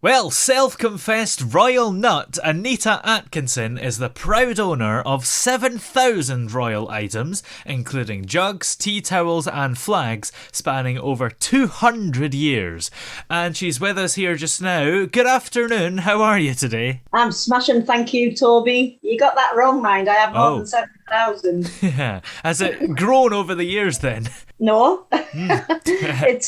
Well, self-confessed royal nut Anita Atkinson is the proud owner of 7,000 royal items, including jugs, tea towels and flags spanning over 200 years. And she's with us here just now. Good afternoon, how are you today? I'm smashing, thank you, Toby. You got that wrong, mind. I have more than 7,000. Yeah. Has it grown over the years then? No. It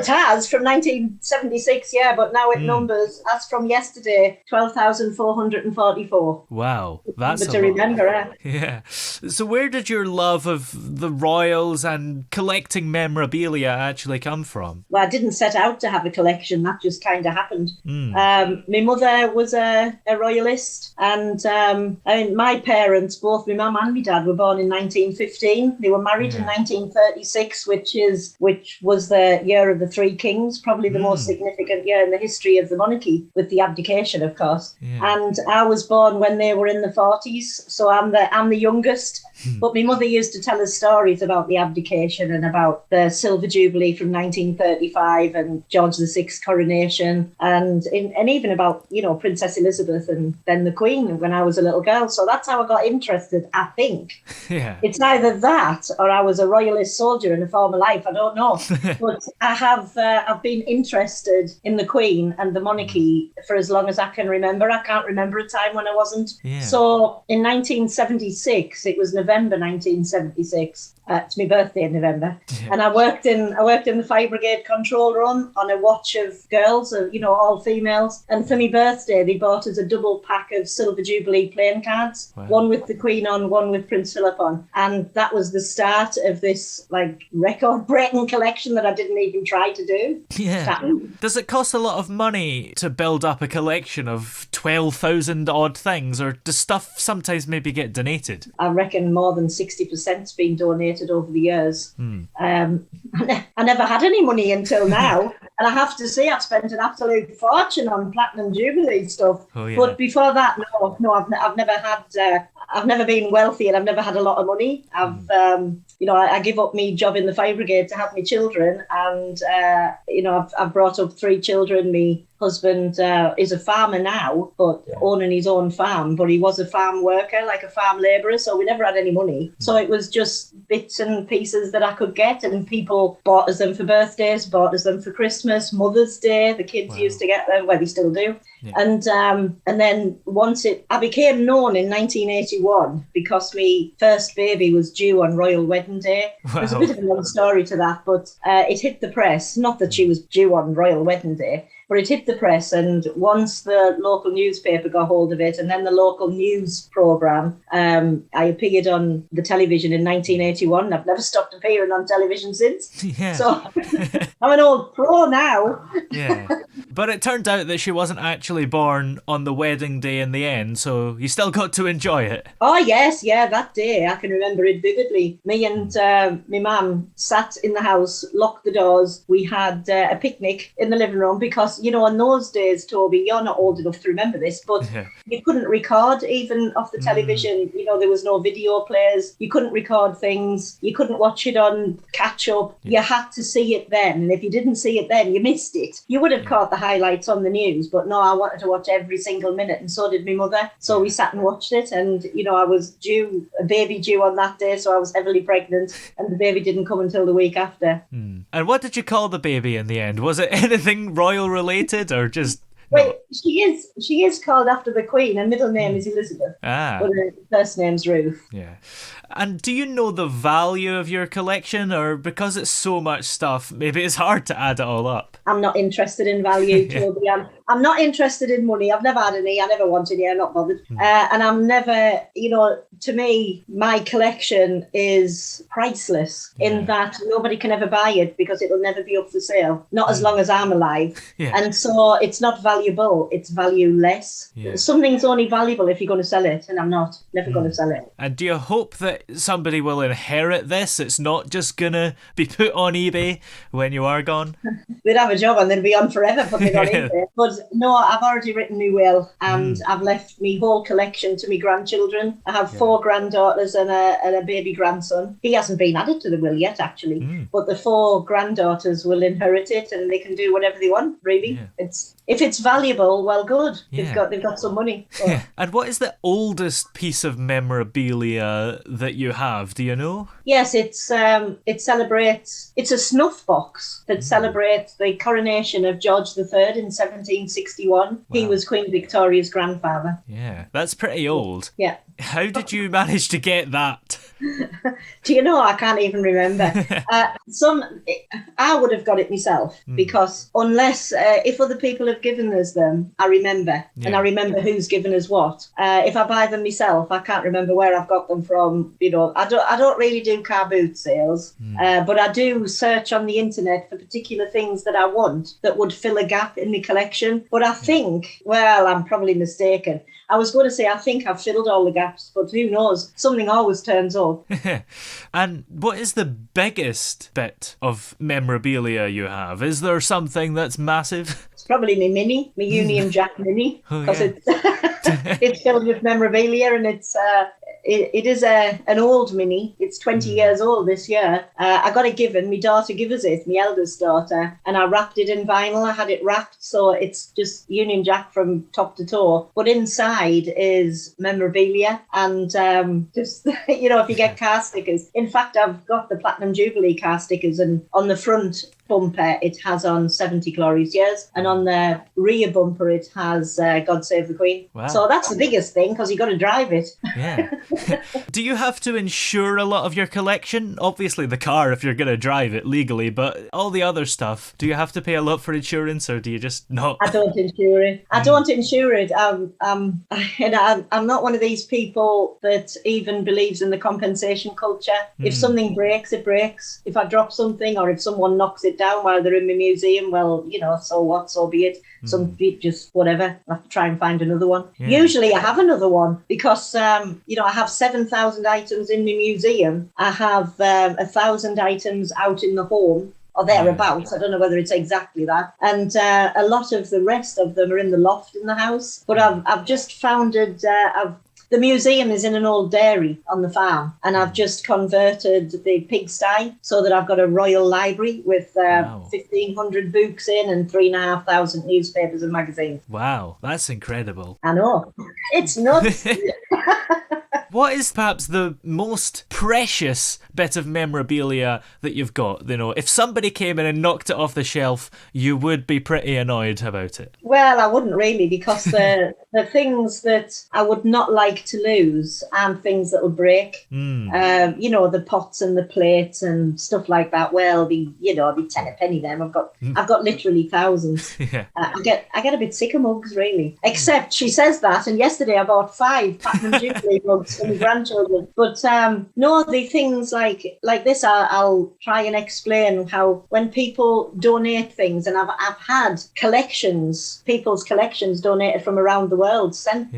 has from 1976, yeah, but now it numbers, as from yesterday, 12,444. Wow, that's to remember, eh? Yeah. So where did your love of the royals and collecting memorabilia actually come from? Well, I didn't set out to have a collection. That just kind of happened. My mother was a royalist, and my parents, both my mum and my dad, were born in 1915. They were married in 1936, which was the year of the Three Kings, probably the most significant year in the history of the monarchy, with the abdication, of course. And I was born when they were in the 40s, so I'm the youngest. But my mother used to tell us stories about the abdication and about the Silver Jubilee from 1935 and George VI's coronation, and even about, Princess Elizabeth and then the Queen when I was a little girl. So that's how I got interested, I think. Yeah. It's either that or I was a royalist soldier in a former life. I don't know. But I've been interested in the Queen and the monarchy for as long as I can remember. I can't remember a time when I wasn't. Yeah. So in 1976, it was November 1976. It's my birthday in November, and I worked in the fire brigade control room on a watch of girls, all females. And for my birthday, they bought us a double pack of Silver Jubilee playing cards, one with the Queen on, one with Prince Philip on, and that was the start of this record-breaking collection that I didn't even try to do. Yeah. Does it cost a lot of money to build up a collection of 12,000 odd things, or does stuff sometimes maybe get donated? I reckon more than 60%'s been donated over the years. I never had any money until now, and I have to say I've spent an absolute fortune on Platinum Jubilee stuff. Oh, yeah. But before that, no, I've never had. I've never been wealthy, and I've never had a lot of money. I give up my job in the fire brigade to have my children, and I've brought up 3 children. My husband is a farmer now, but owning his own farm, but he was a farm worker, like a farm labourer, so we never had any money. So it was just bits and pieces that I could get, and people bought us them for birthdays, bought us them for Christmas, Mother's Day. The kids used to get them, well, they still do. Yeah. And then I became known in 1981 because my first baby was due on Royal Wedding Day. Wow. There's a bit of a long story to that, but it hit the press. Not that she was due on Royal Wedding Day, but it hit the press, and once the local newspaper got hold of it, and then the local news programme, I appeared on the television in 1981. I've never stopped appearing on television since. Yeah. So I'm an old pro now. Yeah. But it turned out that she wasn't actually born on the wedding day in the end, so you still got to enjoy it. Oh, yes, yeah, that day. I can remember it vividly. Me and my mum sat in the house, locked the doors. We had a picnic in the living room because, in those days, Toby, you're not old enough to remember this, but you couldn't record even off the television. There was no video players. You couldn't record things. You couldn't watch it on catch up. You had to see it then. And if you didn't see it then, you missed it. You would have caught the highlights on the news, but no, I wanted to watch every single minute, and so did my mother. So we sat and watched it, and I was a baby due on that day, so I was heavily pregnant, and the baby didn't come until the week after. And what did you call the baby in the end? Was it anything royal related, or just... Well, she is called after the Queen. Her middle name is Elizabeth. But her first name's Ruth. Yeah. And do you know the value of your collection, or because it's so much stuff, maybe it's hard to add it all up? I'm not interested in value, Toby. I'm not interested in money. I've never had any. I never wanted any. I'm not bothered. And I'm never, to me, my collection is priceless in that nobody can ever buy it because it'll never be up for sale. Not as long as I'm alive. Yeah. And so it's not valuable. It's valueless. Yeah. Something's only valuable if you're going to sell it, and I'm never going to sell it. And do you hope that somebody will inherit this? It's not just going to be put on eBay when you are gone? They'd have a job and they'd be on forever putting it on eBay. But no, I've already written my will, and I've left my whole collection to my grandchildren. I have 4 granddaughters and a baby grandson. He hasn't been added to the will yet, actually, but the 4 granddaughters will inherit it, and they can do whatever they want, really. Yeah. if it's valuable, well, good. Yeah. They've got some money. But Yeah. And what is the oldest piece of memorabilia that you have? Do you know? yes, it celebrates. It's a snuff box that celebrates the coronation of George III in 1761. He Wow. was Queen Victoria's grandfather. Yeah, that's pretty old. Yeah. How did you manage to get that? Do you know, I can't even remember. I would have got it myself because unless, if other people have given us them, I remember. Yeah. And I remember who's given us what. If I buy them myself, I can't remember where I've got them from. You know, I don't really do car boot sales, but I do search on the internet for particular things that I want that would fill a gap in my collection. But I think, well, I'm probably mistaken. I was going to say I think I've filled all the gaps, but who knows? Something always turns up. And what is the biggest bit of memorabilia you have? Is there something that's massive? It's probably my Mini, my Union Jack Mini, because yeah. it's filled with memorabilia, and it is an old Mini. It's 20 years old this year. I got it given. My daughter gave us it, my eldest daughter, and I wrapped it in vinyl. I had it wrapped, so it's just Union Jack from top to toe. But inside is memorabilia, and just you know, if you get car stickers. In fact, I've got the Platinum Jubilee car stickers, and on the front bumper it has on 70 glorious years, and on the rear bumper it has God Save the Queen. Wow. So that's the biggest thing, because you got to drive it. Yeah. Do you have to insure a lot of your collection? Obviously the car if you're going to drive it legally, but all the other stuff, do you have to pay a lot for insurance, or do you just not? I don't insure it. I'm not one of these people that even believes in the compensation culture. If something breaks, it breaks. If I drop something, or if someone knocks it down while they're in my museum, well, you know, so what, so be it. Some just whatever. I have to try and find another one. Yeah. Usually I have another one because, you know, I have 7,000 items in my museum. I have 1,000 items out in the home, or thereabouts. I don't know whether it's exactly that. And a lot of the rest of them are in the loft in the house. But I've just founded... the museum is in an old dairy on the farm, and I've just converted the pigsty so that I've got a royal library with 1,500 books in and 3,500 newspapers and magazines. Wow, that's incredible. I know. It's nuts. What is perhaps the most precious bit of memorabilia that you've got? You know, if somebody came in and knocked it off the shelf, you would be pretty annoyed about it. Well, I wouldn't really, because the things that I would not like to lose and things that will break, you know, the pots and the plates and stuff like that. Well, be 10 a penny then. I've got literally thousands. Yeah. I get a bit sick of mugs, really. Except she says that, and yesterday I bought 5 Platinum Jubilee mugs for my grandchildren. But no, the things like this, I'll try and explain how when people donate things, and I've had people's collections donated from around the world, sent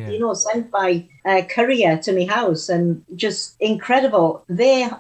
by courier to my house, and just incredible.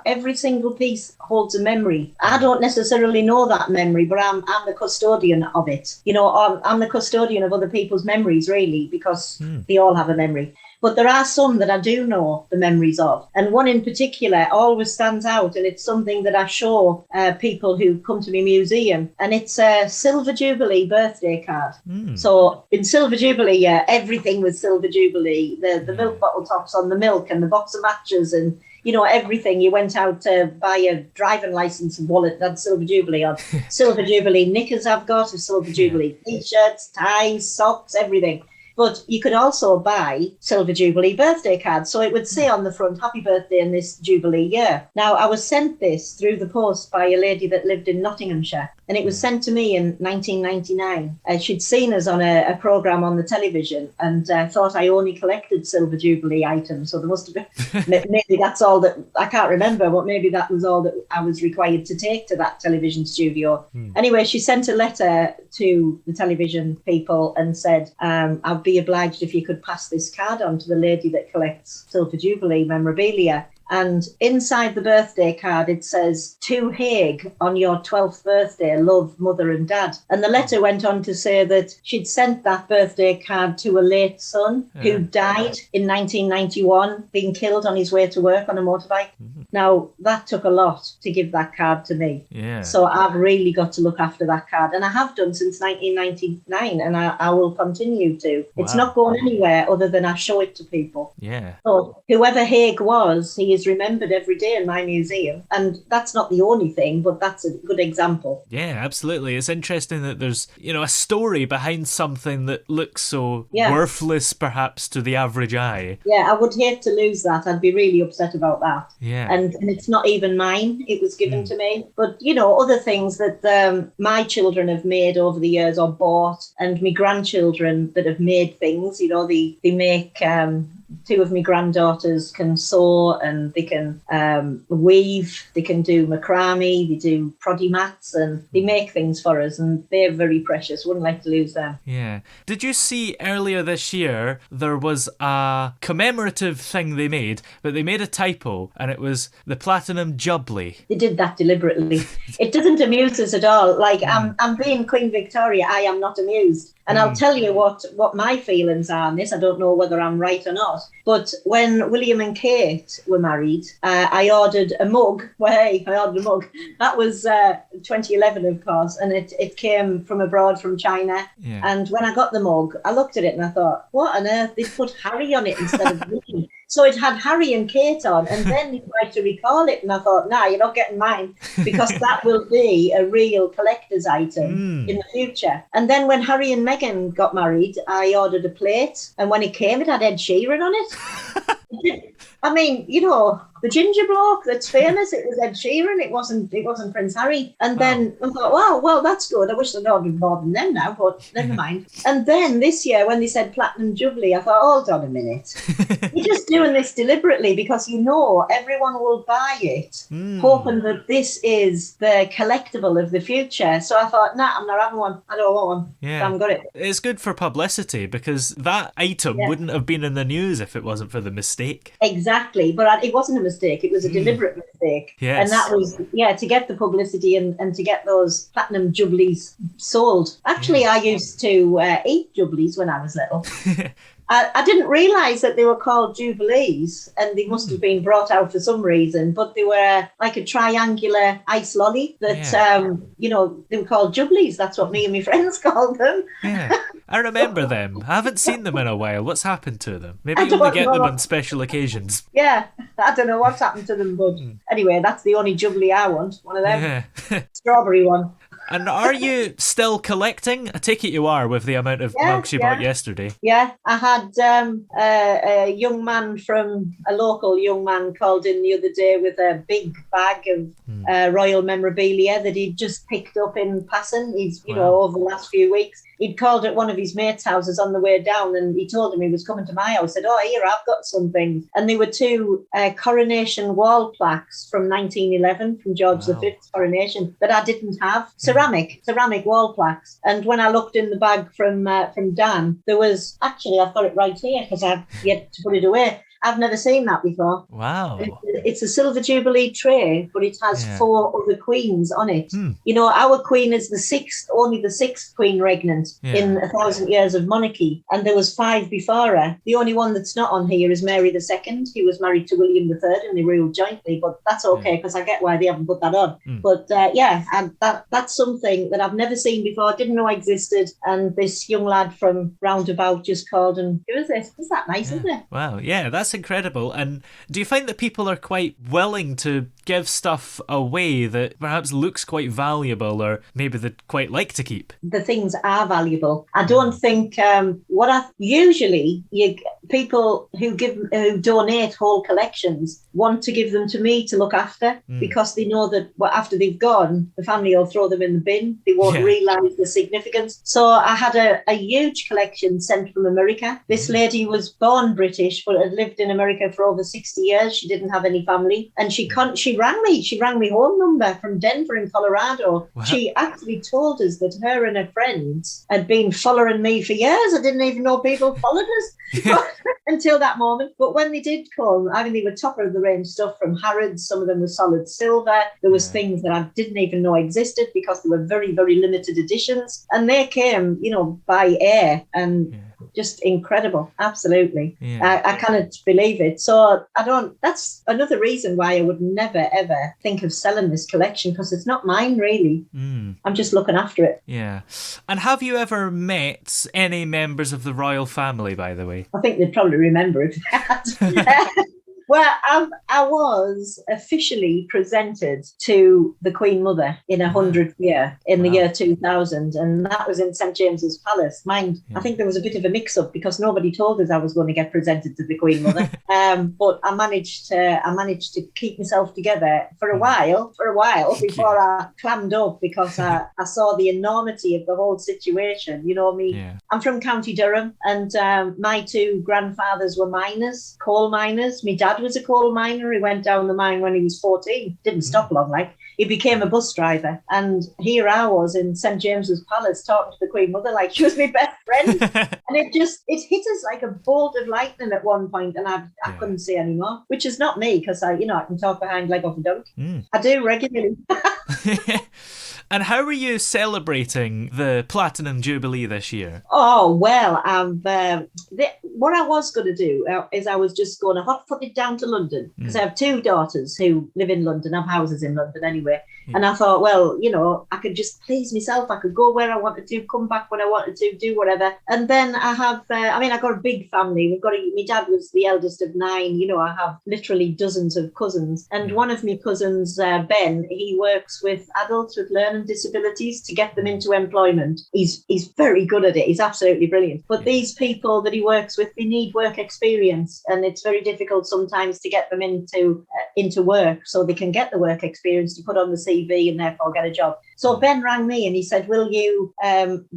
Every single piece holds a memory. I don't necessarily know that memory, but I'm the custodian of it. You know, I'm the custodian of other people's memories, really, because they all have a memory. But there are some that I do know the memories of. And one in particular always stands out, and it's something that I show people who come to my museum. And it's a Silver Jubilee birthday card. So in Silver Jubilee, everything was Silver Jubilee. The milk bottle tops on the milk, and the box of matches, and you know, everything. You went out to buy a driving license and wallet that had Silver Jubilee on. Silver Jubilee knickers I've got, Silver Jubilee T-shirts, ties, socks, everything. But you could also buy Silver Jubilee birthday cards. So it would say on the front, happy birthday in this Jubilee year. Now, I was sent this through the post by a lady that lived in Nottinghamshire. And it was sent to me in 1999. She'd seen us on a programme on the television, and thought I only collected Silver Jubilee items. So there must have been, maybe that's all that, I can't remember, but maybe that was all that I was required to take to that television studio. Anyway, she sent a letter to the television people and said, I'd be obliged if you could pass this card on to the lady that collects Silver Jubilee memorabilia. And inside the birthday card, it says, "To Haig on your 12th birthday, love, mother and dad." And the letter went on to say that she'd sent that birthday card to a late son who died in 1991, being killed on his way to work on a motorbike. Now, that took a lot to give that card to me. Yeah. So I've really got to look after that card. And I have done since 1999, and I will continue to. Wow. It's not going anywhere other than I show it to people. Yeah. So whoever Haig was, he is remembered every day in my museum. And that's not the only thing, but that's a good example. Yeah, absolutely. It's interesting that there's, a story behind something that looks so worthless, perhaps, to the average eye. Yeah, I would hate to lose that. I'd be really upset about that. Yeah. And it's not even mine. It was given to me. But, other things that my children have made over the years or bought, and my grandchildren that have made things, they make... two of my granddaughters can sew and they can weave, they can do macrame, they do proddy mats, and they make things for us, and they're very precious. Wouldn't like to lose them. Yeah. Did you see earlier this year there was a commemorative thing they made, but they made a typo, and it was the platinum Jubilee. They did that deliberately. It doesn't amuse us at all. Like, I'm being Queen Victoria, I am not amused. And I'll tell you what my feelings are on this. I don't know whether I'm right or not. But when William and Kate were married, I ordered a mug. Well, hey, I ordered a mug. That was 2011, of course. And it came from abroad, from China. Yeah. And when I got the mug, I looked at it and I thought, what on earth? They put Harry on it instead of William. So it had Harry and Kate on, and then they tried to recall it, and I thought, nah, you're not getting mine, because that will be a real collector's item in the future. And then when Harry and Meghan got married, I ordered a plate, and when it came, it had Ed Sheeran on it. I mean, the ginger bloke that's famous, it was Ed Sheeran, it wasn't Prince Harry. And then I thought, wow, well, that's good. I wish I'd ordered more than them now, but never mind. And then this year, when they said Platinum Jubilee, I thought, hold on a minute. You're just doing this deliberately because everyone will buy it, hoping that this is the collectible of the future. So I thought, nah, I'm not having one. I don't want one. Yeah. I haven't got it. It's good for publicity because that item wouldn't have been in the news if it wasn't for the mistake. Exactly. But it wasn't a mistake. It was a deliberate mistake. Yes. And that was, to get the publicity and to get those Platinum Jubilees sold. Actually, I used to eat Jubilees when I was little. I didn't realise that they were called Jubilees, and they must have been brought out for some reason, but they were like a triangular ice lolly that, they were called Jubilees. That's what me and my friends called them. Yeah, I remember them. I haven't seen them in a while. What's happened to them? Maybe you only get them on special occasions. Yeah, I don't know what's happened to them, but anyway, that's the only Jubilee I want, one of them. Yeah. Strawberry one. And are you still collecting? I take it you are with the amount of mugs you bought yesterday. Yeah, I had a young man a local young man called in the other day with a big bag of royal memorabilia that he'd just picked up in passing. He's, over the last few weeks. He'd called at one of his mates' houses on the way down, and he told him he was coming to my house. Said, "Oh, here, I've got something." And they were two coronation wall plaques from 1911, from George V's coronation, that I didn't have. Ceramic wall plaques. And when I looked in the bag from Dan, there was, actually, I've got it right here because I've yet to put it away. I've never seen that before. Wow. It's a silver Jubilee tray, but it has 4 other queens on it. Our queen is only the sixth queen regnant in 1,000 years of monarchy. And there was 5 before her. The only one that's not on here is Mary II. He was married to William III and they ruled jointly, but that's okay because I get why they haven't put that on. But and that's something that I've never seen before, didn't know existed. And this young lad from roundabout just called and, who is this? Is that nice, isn't it? Wow, yeah, that's incredible. And do you find that people are quite willing to give stuff away that perhaps looks quite valuable or maybe they'd quite like to keep? The things are valuable. I don't think people who donate whole collections want to give them to me to look after because they know that after they've gone, the family will throw them in the bin. They won't realise the significance. So I had a huge collection sent from America. This lady was born British but had lived in America for over 60 years. She didn't have any family, and she rang me. She rang me home number from Denver in Colorado. Wow. She actually told us that her and her friends had been following me for years. I didn't even know people followed us. until that moment. But when they did come, I mean, they were top of the range stuff from Harrods. Some of them were solid silver. There was things that I didn't even know existed because they were very, very limited editions. And they came, by air and just incredible. Absolutely. Yeah. I cannot believe it. So that's another reason why I would never, ever think of selling this collection, because it's not mine, really. I'm just looking after it. Yeah. And have you ever met any members of the royal family, by the way? I think they'd probably remember it. Well, I was officially presented to the Queen Mother in 100th year, in the year 2000, and that was in St James's Palace. Mind, I think there was a bit of a mix-up because nobody told us I was going to get presented to the Queen Mother. But I managed to keep myself together for a while before I clammed up, because I saw the enormity of the whole situation. You know me. Yeah. I'm from County Durham, and my two grandfathers were miners, coal miners. My dad was a coal miner. He went down the mine when he was 14. Didn't stop long, like. He became a bus driver. And here I was in St James's Palace talking to the Queen Mother like she was my best friend. And it hit us like a bolt of lightning at one point, and I couldn't say any more, which is not me, because I can talk behind like off a dunk. I do regularly. And how are you celebrating the Platinum Jubilee this year? Oh, well, what I was going to do is I was just going to hot-foot it down to London, because I have two daughters who live in London, have houses in London anyway. Yeah. And I thought, well, I could just please myself. I could go where I wanted to, come back when I wanted to, do whatever. And then I have, I got a big family. My dad was the eldest of 9. I have literally dozens of cousins. And one of my cousins, Ben, he works with adults with learning disabilities to get them into employment. He's very good at it. He's absolutely brilliant. But these people that he works with, they need work experience. And it's very difficult sometimes to get them into work so they can get the work experience to put on the CV and therefore get a job. So Ben rang me and he said, will you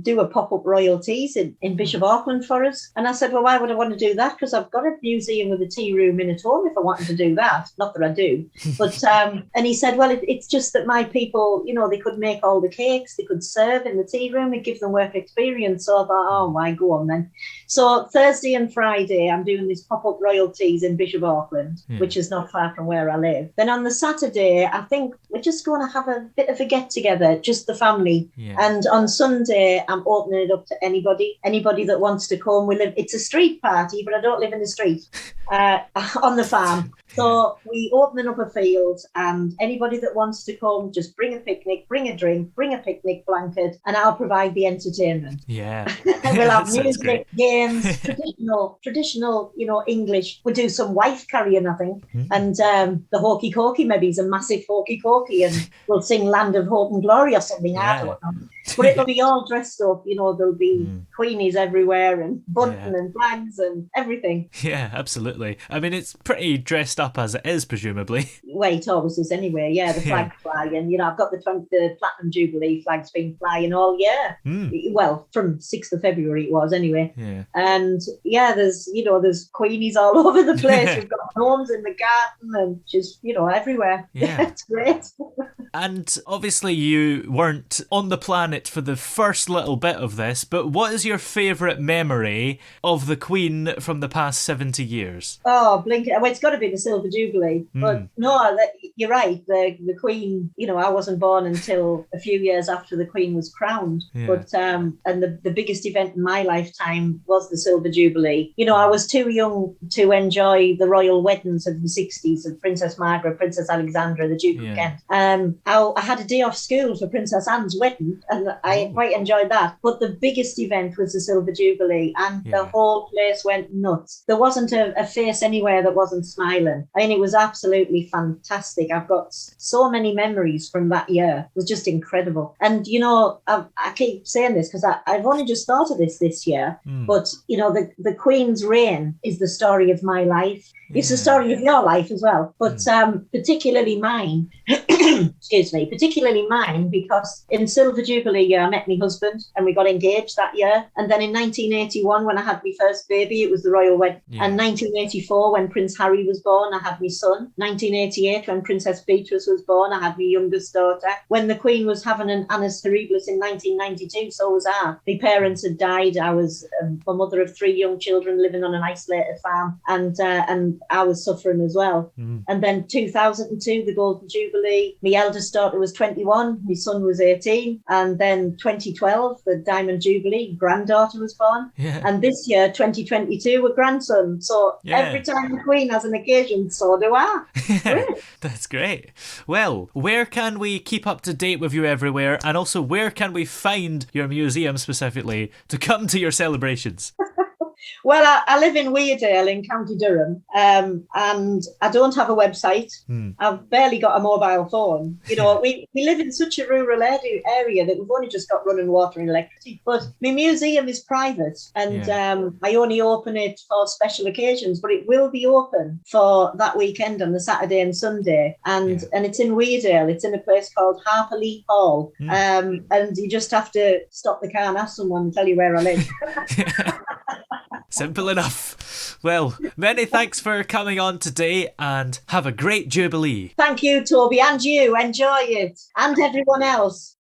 do a pop-up royalties in Bishop Auckland for us? And I said, well, why would I want to do that? Because I've got a museum with a tea room in at home if I wanted to do that. Not that I do. But and he said, well, it's just that my people, they could make all the cakes, they could serve in the tea room, it gives them work experience. So I thought, oh, why, go on then. So Thursday and Friday, I'm doing this pop-up royalties in Bishop Auckland, which is not far from where I live. Then on the Saturday, I think we're just going to have a bit of a get-together, just the family. Yeah. And on Sunday, I'm opening it up to anybody that wants to come. It's a street party, but I don't live in the street, on the farm. So we opening up a field, and anybody that wants to come, just bring a picnic, bring a drink, bring a picnic blanket, and I'll provide the entertainment. Yeah. We'll have music, games, traditional, English. We'll do some wife carrying, I think. And the hokey cokey, maybe is a massive hokey cokey, and we'll sing Land of Hope and Glory or something. Yeah. I don't know. But it'll be all dressed up, there'll be queenies everywhere and bunting and flags and everything. Yeah, absolutely. I mean, it's pretty dressed up as it is, presumably. Well, it always is anyway, the flag flying. I've got the Platinum Jubilee flags been flying all year. Well, from 6th of February it was anyway. Yeah. And there's queenies all over the place. We've got gnomes in the garden and just, everywhere. Yeah. It's great. And obviously you weren't on the planet for the first little bit of this, but what is your favourite memory of the Queen from the past 70 years? Oh, blinking. Well, it's got to be the Silver Jubilee. But no, you're right. The Queen, I wasn't born until a few years after the Queen was crowned. Yeah. But and the biggest event in my lifetime was the Silver Jubilee. I was too young to enjoy the royal weddings of the 60s of Princess Margaret, Princess Alexandra, the Duke of Kent. I had a day off school for Princess Anne's wedding, and I quite enjoyed that. But the biggest event was the Silver Jubilee, and the whole place went nuts. There wasn't a face anywhere that wasn't smiling. I mean, it was absolutely fantastic. I've got so many memories from that year. It was just incredible. And, I keep saying this because I've only just started this year, but, the Queen's reign is the story of my life. If It's the story of your life as well, but particularly mine. Excuse me, particularly mine, because in Silver Jubilee year I met my husband and we got engaged that year. And then in 1981, when I had my first baby, it was the royal wedding. Yeah. And 1984, when Prince Harry was born, I had my son. 1988, when Princess Beatrice was born, I had my youngest daughter. When the Queen was having an annus horribilis in 1992, so was I. My parents had died. I was a mother of 3 young children living on an isolated farm, and I was suffering as well. And then 2002, the Golden Jubilee. My eldest daughter was 21, my son was 18, and then 2012, the Diamond Jubilee, granddaughter was born. Yeah. And this year, 2022, a grandson. So every time the Queen has an occasion, so do I. That's great. Well, where can we keep up to date with you everywhere? And also, where can we find your museum specifically to come to your celebrations? Well, I live in Weardale in County Durham, and I don't have a website. I've barely got a mobile phone. You know, we live in such a rural area that we've only just got running water and electricity. But my museum is private, and I only open it for special occasions. But it will be open for that weekend on the Saturday and Sunday, and it's in Weardale. It's in a place called Harperley Hall, and you just have to stop the car and ask someone and tell you where I live. Simple enough. Well, many thanks for coming on today and have a great Jubilee. Thank you, Toby, and you. Enjoy it. And everyone else.